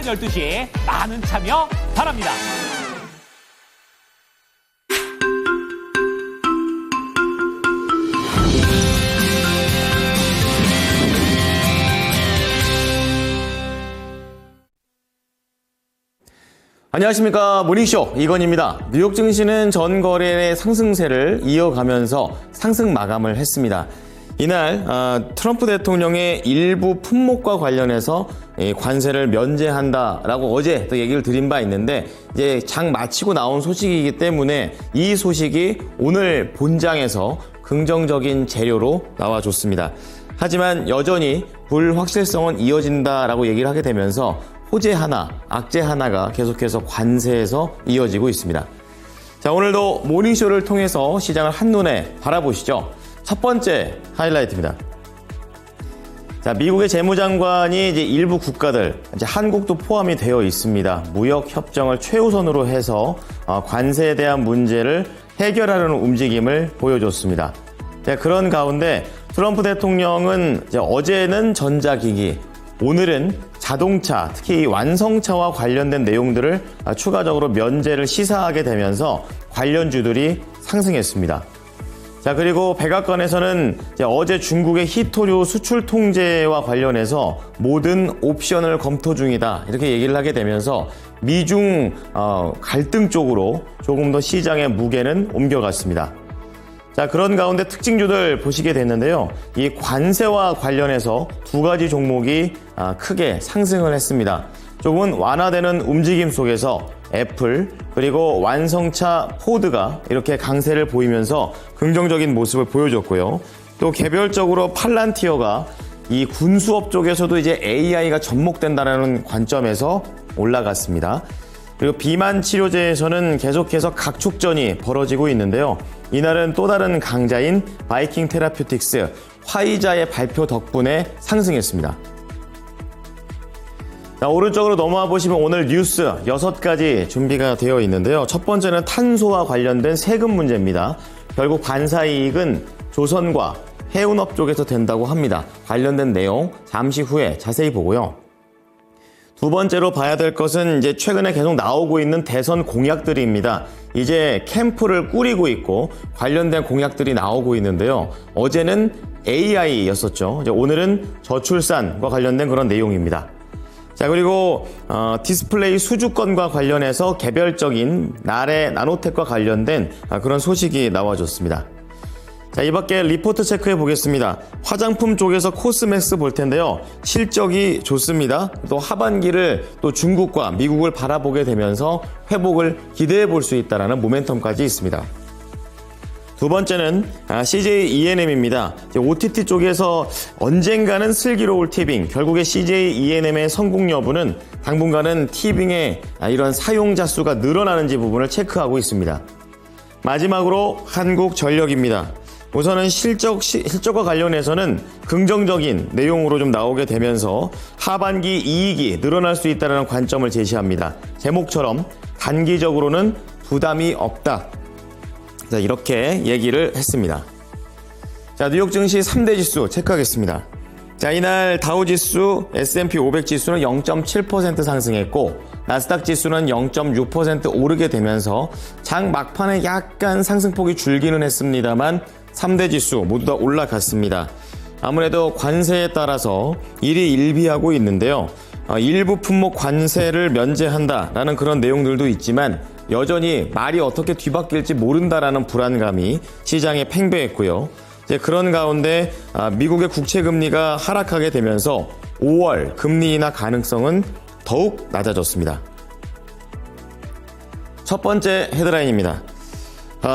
12시 많은 참여 바랍니다. 안녕하십니까. 모닝쇼 이건희입니다. 뉴욕 증시는 전 거래의 상승세를 이어가면서 상승 마감을 했습니다. 이날 트럼프 대통령의 일부 품목과 관련해서 관세를 면제한다라고 어제 또 얘기를 드린 바 있는데, 이제 장 마치고 나온 소식이기 때문에 이 소식이 오늘 본장에서 긍정적인 재료로 나와줬습니다. 하지만 여전히 불확실성은 이어진다라고 얘기를 하게 되면서 호재 하나, 악재 하나가 계속해서 관세에서 이어지고 있습니다. 자, 오늘도 모닝쇼를 통해서 시장을 한눈에 바라보시죠. 첫 번째 하이라이트입니다. 자, 미국의 재무장관이 이제 일부 국가들, 이제 한국도 포함이 되어 있습니다. 무역 협정을 최우선으로 해서 관세에 대한 문제를 해결하려는 움직임을 보여줬습니다. 자, 그런 가운데 트럼프 대통령은 이제 어제는 전자기기, 오늘은 자동차, 특히 완성차와 관련된 내용들을 추가적으로 면제를 시사하게 되면서 관련주들이 상승했습니다. 자, 그리고 백악관에서는 어제 중국의 희토류 수출 통제와 관련해서 모든 옵션을 검토 중이다, 이렇게 얘기를 하게 되면서 미중 갈등 쪽으로 조금 더 시장의 무게는 옮겨갔습니다. 자, 그런 가운데 특징주들 보시게 됐는데요. 이 관세와 관련해서 두 가지 종목이 크게 상승을 했습니다. 조금 완화되는 움직임 속에서 애플 그리고 완성차 포드가 이렇게 강세를 보이면서 긍정적인 모습을 보여줬고요. 또 개별적으로 팔란티어가 이 군수업 쪽에서도 이제 AI가 접목된다는 관점에서 올라갔습니다. 그리고 비만 치료제에서는 계속해서 각축전이 벌어지고 있는데요. 이날은 또 다른 강자인 바이킹 테라퓨틱스 화이자의 발표 덕분에 상승했습니다. 자, 오른쪽으로 넘어와 보시면 오늘 뉴스 6가지 준비가 되어 있는데요. 첫 번째는 탄소와 관련된 세금 문제입니다. 결국 반사이익은 조선과 해운업 쪽에서 된다고 합니다. 관련된 내용 잠시 후에 자세히 보고요. 두 번째로 봐야 될 것은 이제 최근에 계속 나오고 있는 대선 공약들입니다. 이제 캠프를 꾸리고 있고 관련된 공약들이 나오고 있는데요. 어제는 AI였었죠. 이제 오늘은 저출산과 관련된 그런 내용입니다. 자, 그리고 디스플레이 수주권과 관련해서 개별적인 나노텍과 관련된 그런 소식이 나와줬습니다. 자, 이 밖에 리포트 체크해 보겠습니다. 화장품 쪽에서 코스맥스 볼 텐데요. 실적이 좋습니다. 또 하반기를 또 중국과 미국을 바라보게 되면서 회복을 기대해 볼 수 있다는 모멘텀까지 있습니다. 두 번째는 CJ E&M입니다. OTT 쪽에서 언젠가는 슬기로울 티빙, 결국에 CJ E&M의 성공 여부는 당분간은 티빙의 이런 사용자 수가 늘어나는지 부분을 체크하고 있습니다. 마지막으로 한국전력입니다. 우선은 실적과 관련해서는 긍정적인 내용으로 좀 나오게 되면서 하반기 이익이 늘어날 수 있다는 관점을 제시합니다. 제목처럼 단기적으로는 부담이 없다. 자, 이렇게 얘기를 했습니다. 자, 뉴욕 증시 3대 지수 체크하겠습니다. 자, 이날 다우지수, S&P 500 지수는 0.7% 상승했고 나스닥 지수는 0.6% 오르게 되면서 장 막판에 약간 상승폭이 줄기는 했습니다만 3대 지수 모두 다 올라갔습니다. 아무래도 관세에 따라서 일희일비하고 있는데요. 일부 품목 관세를 면제한다라는 그런 내용들도 있지만 여전히 말이 어떻게 뒤바뀔지 모른다라는 불안감이 시장에 팽배했고요. 이제 그런 가운데 미국의 국채금리가 하락하게 되면서 5월 금리 인하 가능성은 더욱 낮아졌습니다. 첫 번째 헤드라인입니다.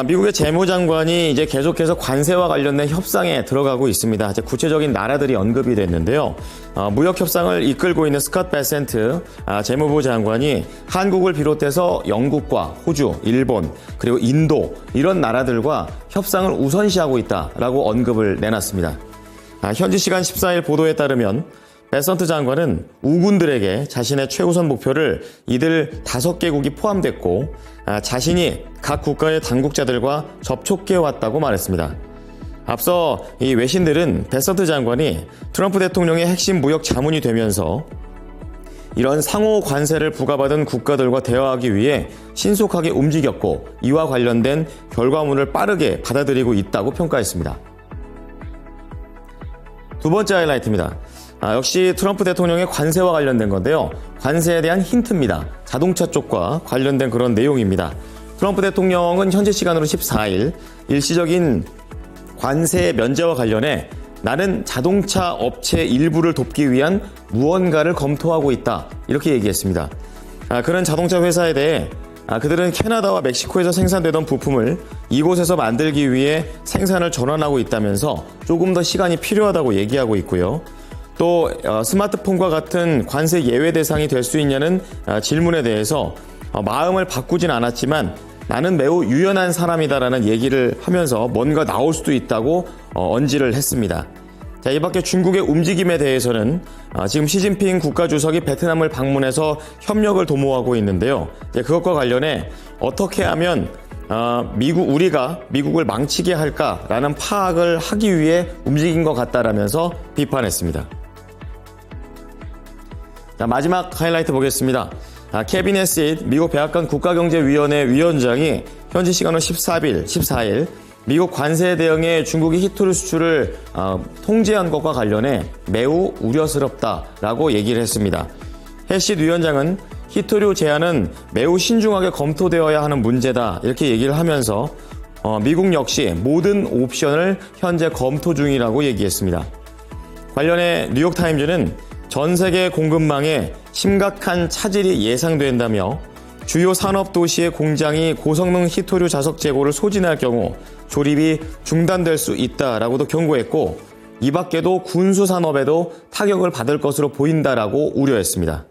미국의 재무장관이 이제 계속해서 관세와 관련된 협상에 들어가고 있습니다. 이제 구체적인 나라들이 언급이 됐는데요. 무역 협상을 이끌고 있는 스콧 베센트 재무부 장관이 한국을 비롯해서 영국과 호주, 일본, 그리고 인도 이런 나라들과 협상을 우선시하고 있다라고 언급을 내놨습니다. 현지 시간 14일 보도에 따르면 베센트 장관은 우군들에게 자신의 최우선 목표를 이들 5개국이 포함됐고 자신이 각 국가의 당국자들과 접촉해 왔다고 말했습니다. 앞서 이 외신들은 베센트 장관이 트럼프 대통령의 핵심 무역 자문이 되면서 이런 상호 관세를 부과받은 국가들과 대화하기 위해 신속하게 움직였고 이와 관련된 결과물을 빠르게 받아들이고 있다고 평가했습니다. 두 번째 하이라이트입니다. 역시 트럼프 대통령의 관세와 관련된 건데요. 관세에 대한 힌트입니다. 자동차 쪽과 관련된 그런 내용입니다. 트럼프 대통령은 현지 시간으로 14일 일시적인 관세 면제와 관련해 나는 자동차 업체 일부를 돕기 위한 무언가를 검토하고 있다. 이렇게 얘기했습니다. 그런 자동차 회사에 대해 그들은 캐나다와 멕시코에서 생산되던 부품을 이곳에서 만들기 위해 생산을 전환하고 있다면서 조금 더 시간이 필요하다고 얘기하고 있고요. 또 스마트폰과 같은 관세 예외 대상이 될 수 있냐는 질문에 대해서 마음을 바꾸진 않았지만 나는 매우 유연한 사람이다라는 얘기를 하면서 뭔가 나올 수도 있다고 언지를 했습니다. 자, 이 밖에 중국의 움직임에 대해서는 지금 시진핑 국가주석이 베트남을 방문해서 협력을 도모하고 있는데요. 그것과 관련해 어떻게 하면 우리가 미국을 망치게 할까라는 파악을 하기 위해 움직인 것 같다라면서 비판했습니다. 자, 마지막 하이라이트 보겠습니다. 케빈 해시드 미국 백악관 국가경제위원회 위원장이 현지 시간으로 14일 미국 관세 대응에 중국이 히토류 수출을 통제한 것과 관련해 매우 우려스럽다라고 얘기를 했습니다. 해시드 위원장은 히토류 제한은 매우 신중하게 검토되어야 하는 문제다 이렇게 얘기를 하면서 미국 역시 모든 옵션을 현재 검토 중이라고 얘기했습니다. 관련해 뉴욕타임즈는 전 세계 공급망에 심각한 차질이 예상된다며 주요 산업 도시의 공장이 고성능 히토류 자석 재고를 소진할 경우 조립이 중단될 수 있다라고도 경고했고 이 밖에도 군수 산업에도 타격을 받을 것으로 보인다라고 우려했습니다.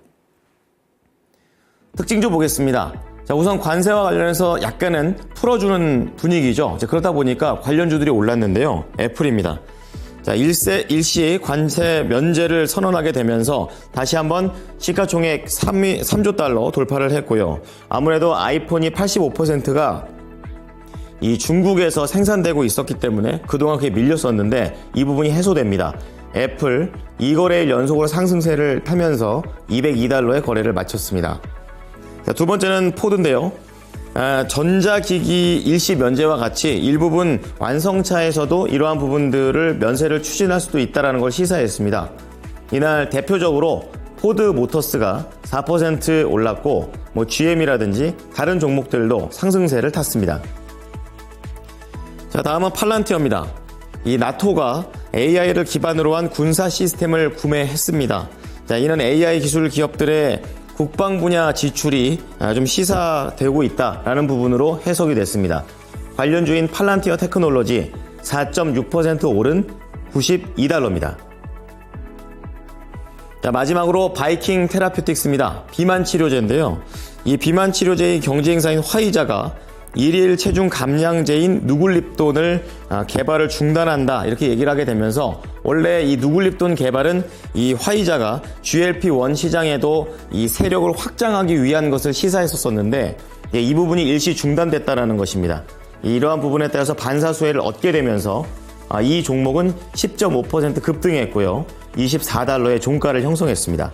특징 좀 보겠습니다. 자, 우선 관세와 관련해서 약간은 풀어주는 분위기죠. 그러다 보니까 관련주들이 올랐는데요. 애플입니다. 자, 일시 관세 면제를 선언하게 되면서 다시 한번 시가총액 3조 달러 돌파를 했고요. 아무래도 아이폰이 85%가 이 중국에서 생산되고 있었기 때문에 그동안 그게 밀렸었는데 이 부분이 해소됩니다. 애플 2거래일 연속으로 상승세를 타면서 202달러의 거래를 마쳤습니다. 자, 두 번째는 포드인데요. 전자기기 일시 면제와 같이 일부분 완성차에서도 이러한 부분들을 면세를 추진할 수도 있다는 걸 시사했습니다. 이날 대표적으로 포드 모터스가 4% 올랐고 GM이라든지 다른 종목들도 상승세를 탔습니다. 자, 다음은 팔란티어입니다. 이 나토가 AI를 기반으로 한 군사 시스템을 구매했습니다. 자, 이는 AI 기술 기업들의 국방 분야 지출이 좀 시사되고 있다라는 부분으로 해석이 됐습니다. 관련주인 팔란티어 테크놀로지 4.6% 오른 92달러입니다. 자, 마지막으로 바이킹 테라퓨틱스입니다. 비만 치료제인데요. 이 비만 치료제의 경쟁사인 화이자가 일일 체중 감량제인 누굴립돈을 개발을 중단한다 이렇게 얘기를 하게 되면서 원래 이 누굴립돈 개발은 이 화이자가 GLP-1 시장에도 이 세력을 확장하기 위한 것을 시사했었는데 이 부분이 일시 중단됐다라는 것입니다. 이러한 부분에 따라서 반사수혜를 얻게 되면서 이 종목은 10.5% 급등했고요. 24달러의 종가를 형성했습니다.